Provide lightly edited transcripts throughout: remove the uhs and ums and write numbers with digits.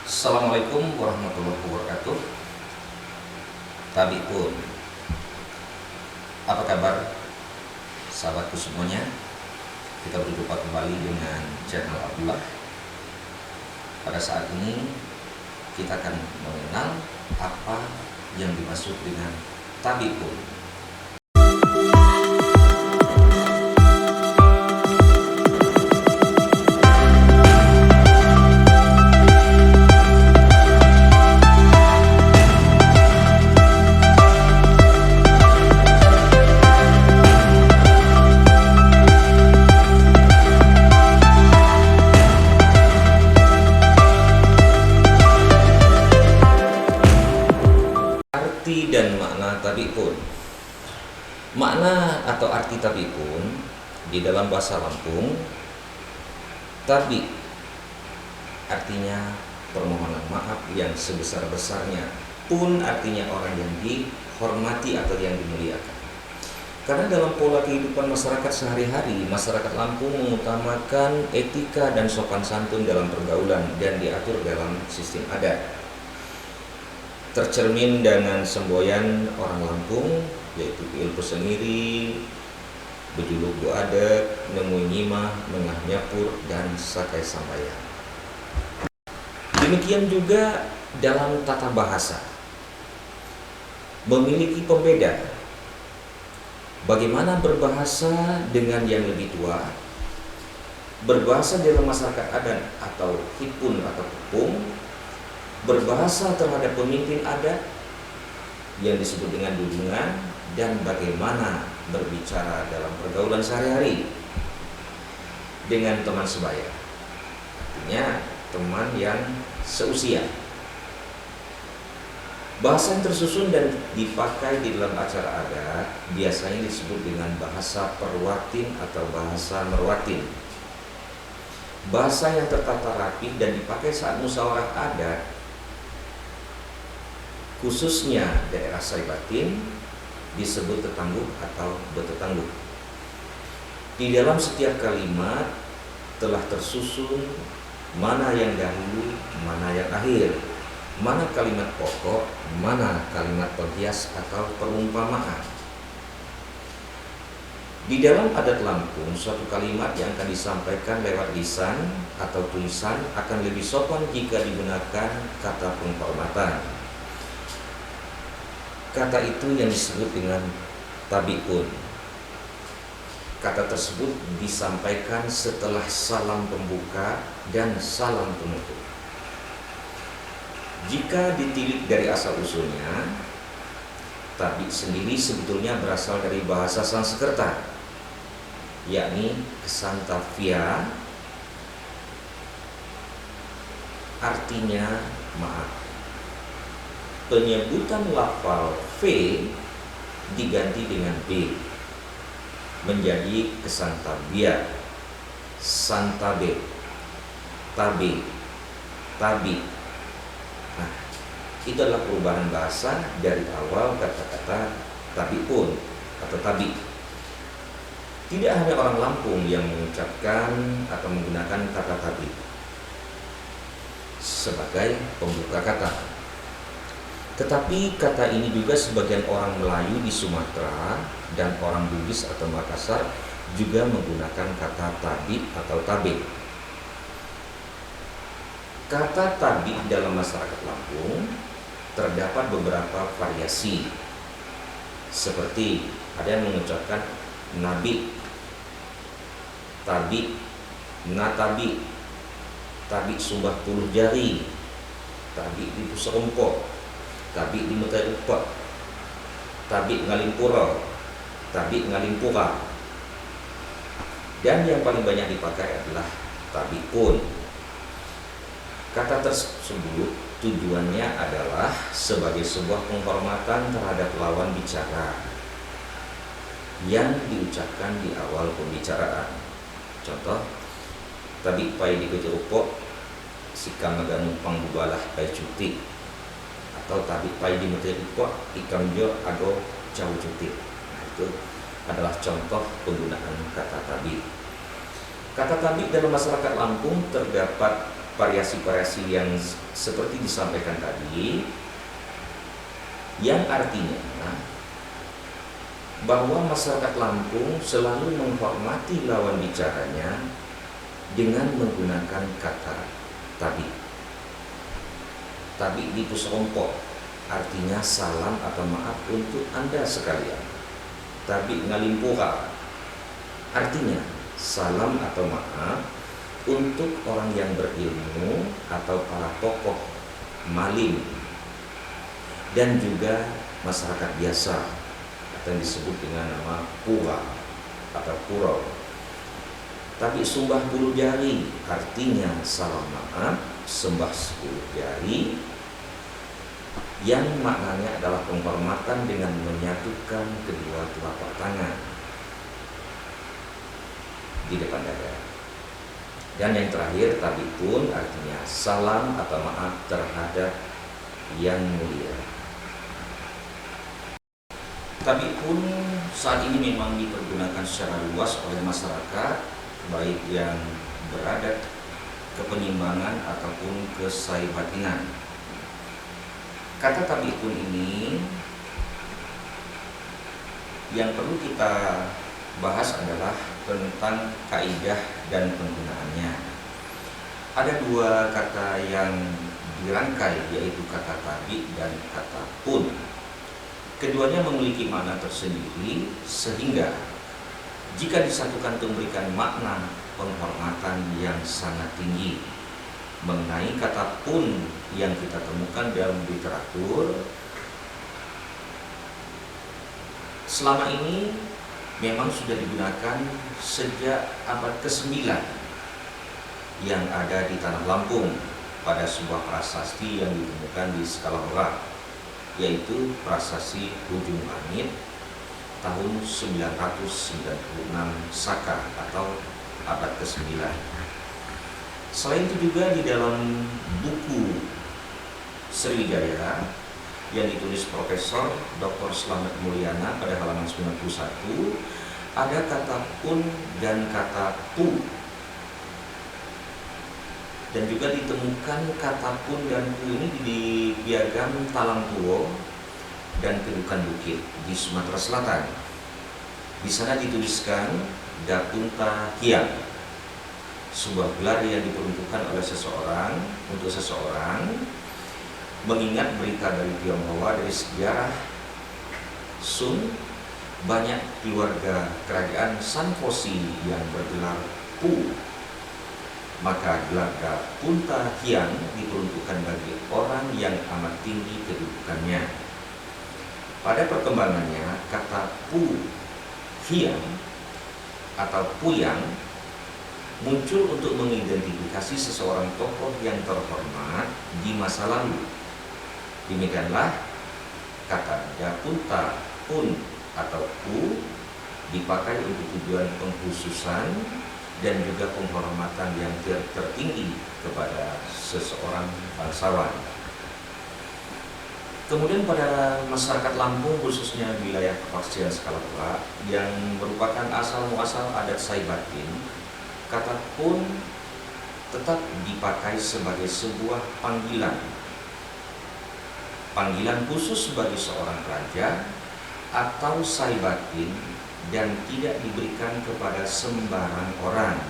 Assalamualaikum warahmatullahi wabarakatuh. Tabi pun, apa kabar sahabatku semuanya? Kita berjumpa kembali dengan channel Abdullah. Pada saat ini kita akan mengenal apa yang dimaksud dengan tabi pun. Arti dan makna tabi pun. Makna atau arti tabi pun di dalam bahasa Lampung, tabi artinya permohonan maaf yang sebesar-besarnya, pun artinya orang yang dihormati atau yang dimuliakan. Karena dalam pola kehidupan masyarakat sehari-hari, masyarakat Lampung mengutamakan etika dan sopan santun dalam pergaulan dan diatur dalam sistem adat. Tercermin dengan semboyan orang Lampung, yaitu ilmu sendiri, bejuluk bu adat, nemu nyimah, nengah nyapur, dan sakai sambayan. Demikian juga dalam tata bahasa, memiliki pembeda. Bagaimana berbahasa dengan yang lebih tua, berbahasa dalam masyarakat adat atau hipun atau pupung, berbahasa terhadap pemimpin adat yang disebut dengan junjungan, dan bagaimana berbicara dalam pergaulan sehari-hari dengan teman sebaya, artinya teman yang seusia. Bahasa yang tersusun dan dipakai di dalam acara adat biasanya disebut dengan bahasa perwatin atau bahasa merwatin. Bahasa yang tertata rapi dan dipakai saat musyawarah adat, khususnya daerah Saibatin, disebut tetangguh atau betetangguh. Di dalam setiap kalimat telah tersusun mana yang dahulu, mana yang akhir, mana kalimat pokok, mana kalimat penghias atau perumpamaan. Di dalam adat Lampung, suatu kalimat yang akan disampaikan lewat lisan atau tulisan akan lebih sopan jika digunakan kata penghormatan. Kata itu yang disebut dengan tabi pun. Kata tersebut disampaikan setelah salam pembuka dan salam penutup. Jika ditilik dari asal-usulnya, tabi sendiri sebetulnya berasal dari bahasa Sanskerta, yakni Ksantavya, artinya maaf. Penyebutan lafal V diganti dengan B menjadi Ksantavya, Santabe, Tabe, Tabi. Nah, itu adalah perubahan bahasa dari awal kata-kata tabi pun atau tabi. Tidak hanya orang Lampung yang mengucapkan atau menggunakan kata tabi sebagai pembuka kata, tetapi kata ini juga sebagian orang Melayu di Sumatera dan orang Bugis atau Makassar juga menggunakan kata tabi atau tabe. Kata tabi dalam masyarakat Lampung terdapat beberapa variasi, seperti ada yang mengucapkan nabi, tabi, natabi, tabi sumbah puluh jari, tabi di pusarompo, tabi di metai upah, tabi ngalimpura, tabi ngalimpura. Dan yang paling banyak dipakai adalah tabi pun. Kata tersebut tujuannya adalah sebagai sebuah penghormatan terhadap lawan bicara yang diucapkan di awal pembicaraan. Contoh, tabi pai di kejerupok, sikam maganumpang bubalah pai cuti, atau tabi pai di metai upah, ikam jo ado jauh cuti. Nah, itu adalah contoh penggunaan kata tabi. Kata tabi dalam masyarakat Lampung terdapat variasi-variasi yang seperti disampaikan tadi, yang artinya bahwa masyarakat Lampung selalu menghormati lawan bicaranya dengan menggunakan kata tabi. Tabi di Pusrompok artinya salam atau maaf untuk Anda sekalian. Tabi ngalimpura artinya salam atau maaf untuk orang yang berilmu atau para tokoh malim dan juga masyarakat biasa atau yang disebut dengan nama pura atau puro. Tapi sumbah 10 jari artinya salam maaf, sembah 10 jari yang maknanya adalah penghormatan dengan menyatukan kedua telapak tangan di depan dada. Dan yang terakhir, tabi pun artinya salam atau maaf terhadap yang mulia. Tabi pun saat ini memang dipergunakan secara luas oleh masyarakat, baik yang berada ke Penyimbangan ataupun ke Saibatinan. Kata tabi pun ini yang perlu kita bahas adalah tentang kaidah dan penggunaannya. Ada 2 kata yang dirangkai, yaitu kata tabi dan kata pun. Keduanya memiliki makna tersendiri, sehingga jika disatukan memberikan makna penghormatan yang sangat tinggi. Mengenai kata pun yang kita temukan dalam literatur, selama ini memang sudah digunakan sejak abad ke-9 yang ada di Tanah Lampung pada sebuah prasasti yang ditemukan di Skala, yaitu prasasti Hujung Langit tahun 996 Saka atau abad ke-9. Selain itu juga di dalam buku Sriwijaya yang ditulis Profesor Dr. Slamet Mulyana pada halaman 91 ada kata pun dan kata pu. Dan juga ditemukan kata pun dan pu ini di Piagam Talang Tuo dan Kedukan Bukit di Sumatera Selatan. Di sana dituliskan Dapunta Hiang, sebuah gelar yang diperuntukkan oleh seseorang untuk seseorang, mengingat berita dari Tionghoa dari sejarah Sun, banyak keluarga kerajaan Sanfosi yang bergelar Pu. Maka gelar Dapunta Hiang diperuntukkan bagi orang yang amat tinggi kedudukannya. Pada perkembangannya, kata Pu Hiang atau Puyang muncul untuk mengidentifikasi seseorang tokoh yang terhormat di masa lalu. Demikianlah kata Dapunta Pun atau Pu dipakai untuk tujuan pengkhususan dan juga penghormatan yang tertinggi kepada seseorang bangsawan. Kemudian pada masyarakat Lampung, khususnya wilayah Kepaksian Skala yang merupakan asal muasal adat Saibatin, kata pun tetap dipakai sebagai sebuah panggilan. Panggilan khusus bagi seorang raja atau Saibatin dan tidak diberikan kepada sembarang orang.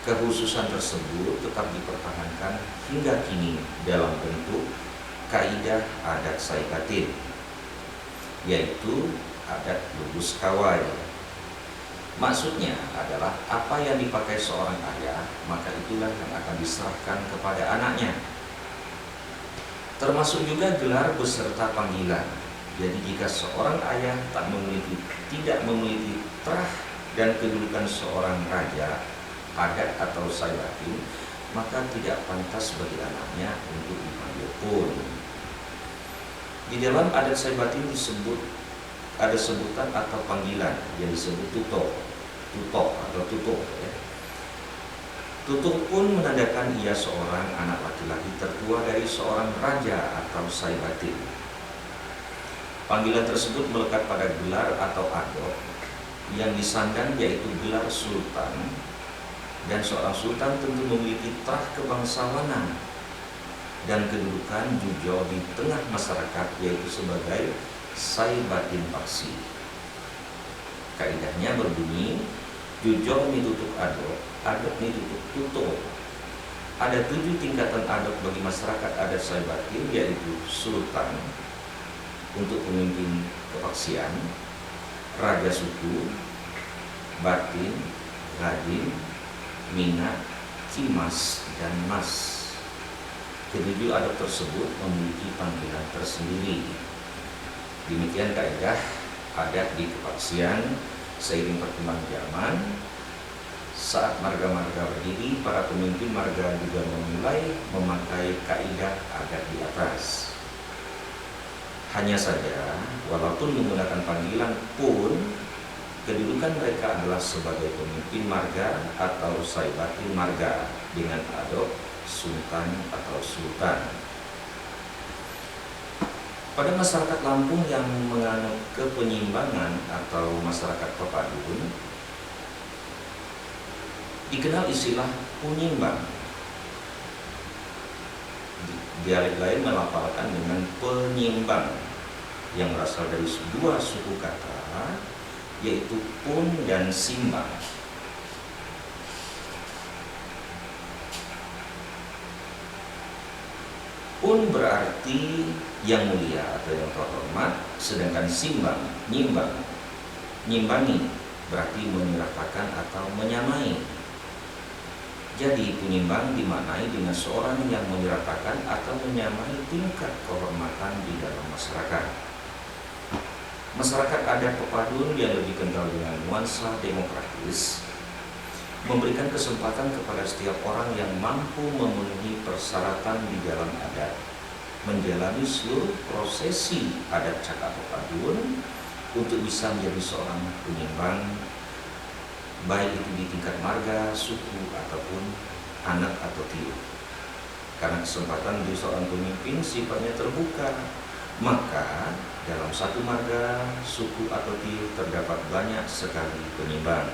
Kekhususan tersebut tetap dipertahankan hingga kini dalam bentuk kaidah adat Saibatin, yaitu adat lubus kawai. Maksudnya adalah apa yang dipakai seorang ayah, maka itulah yang akan diserahkan kepada anaknya. Termasuk juga gelar beserta panggilan. Jadi jika seorang ayah tidak memiliki terah dan kedudukan seorang raja, adat atau Saibatin, maka tidak pantas bagi anaknya untuk dipanggil pun. Di dalam adat Saibatin ada sebutan atau panggilan yang disebut tutok atau tutuk. Tutuk pun menandakan ia seorang anak laki-laki tertua dari seorang raja atau Saibatin. Panggilan tersebut melekat pada gelar atau adop yang disandang, yaitu gelar sultan Dan seorang sultan tentu memiliki trah kebangsawanan dan kedudukan Jujo di tengah masyarakat, yaitu sebagai Saibatin Paksi. Kaidahnya berbunyi, Jujo mitutuk adok, adok mitutuk tuto. Ada 7 tingkatan adok bagi masyarakat adat Saibatin, yaitu sultan untuk pemimpin kepaksian, raja suku, batin, gadin, mina, cimas, dan mas. Ketujuh adab tersebut memiliki panggilan tersendiri. Demikian kaidah adat di kepaksian. Seiring perkembangan zaman, saat marga-marga berdiri, para pemimpin marga juga memulai memakai kaidah adat di atas. Hanya saja, walaupun menggunakan panggilan pun, kedudukan mereka adalah sebagai pemimpin marga atau Saibatin marga dengan adab sultan atau sultan. Pada masyarakat Lampung yang menganut kepenyimbangan atau masyarakat pepadun, dikenal istilah punyimbang. Dialek lain melafalkan dengan penyimbang yang berasal dari 2 suku kata, yaitu pun dan simbang. Pun berarti yang mulia atau yang terhormat, sedangkan simbang, nyimbang, nyimbangi berarti menyeratakan atau menyamai. Jadi penyimbang dimaknai dengan seorang yang menyeratakan atau menyamai tingkat kehormatan di dalam masyarakat. Masyarakat adat pepadun yang lebih kental dengan nuansa demokratis memberikan kesempatan kepada setiap orang yang mampu memenuhi persyaratan di dalam adat menjalani seluruh prosesi adat cakak pepadun untuk bisa menjadi seorang penyimbang, baik itu di tingkat marga, suku, ataupun anak atau tiup. Karena kesempatan menjadi seorang pemimpin sifatnya terbuka, maka dalam satu marga, suku, atau tiup terdapat banyak sekali penyimbang.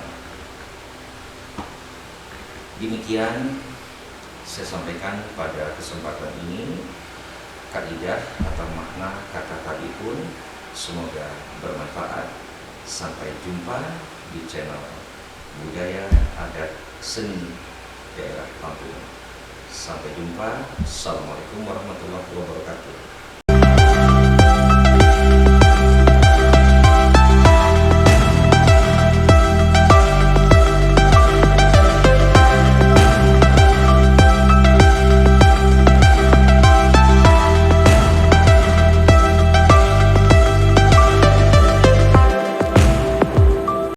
Demikian saya sampaikan pada kesempatan ini kaidah atau makna kata tadi pun. Semoga bermanfaat. Sampai jumpa di channel Budaya Adat Seni Daerah Lampung. Sampai jumpa. Assalamualaikum warahmatullahi wabarakatuh.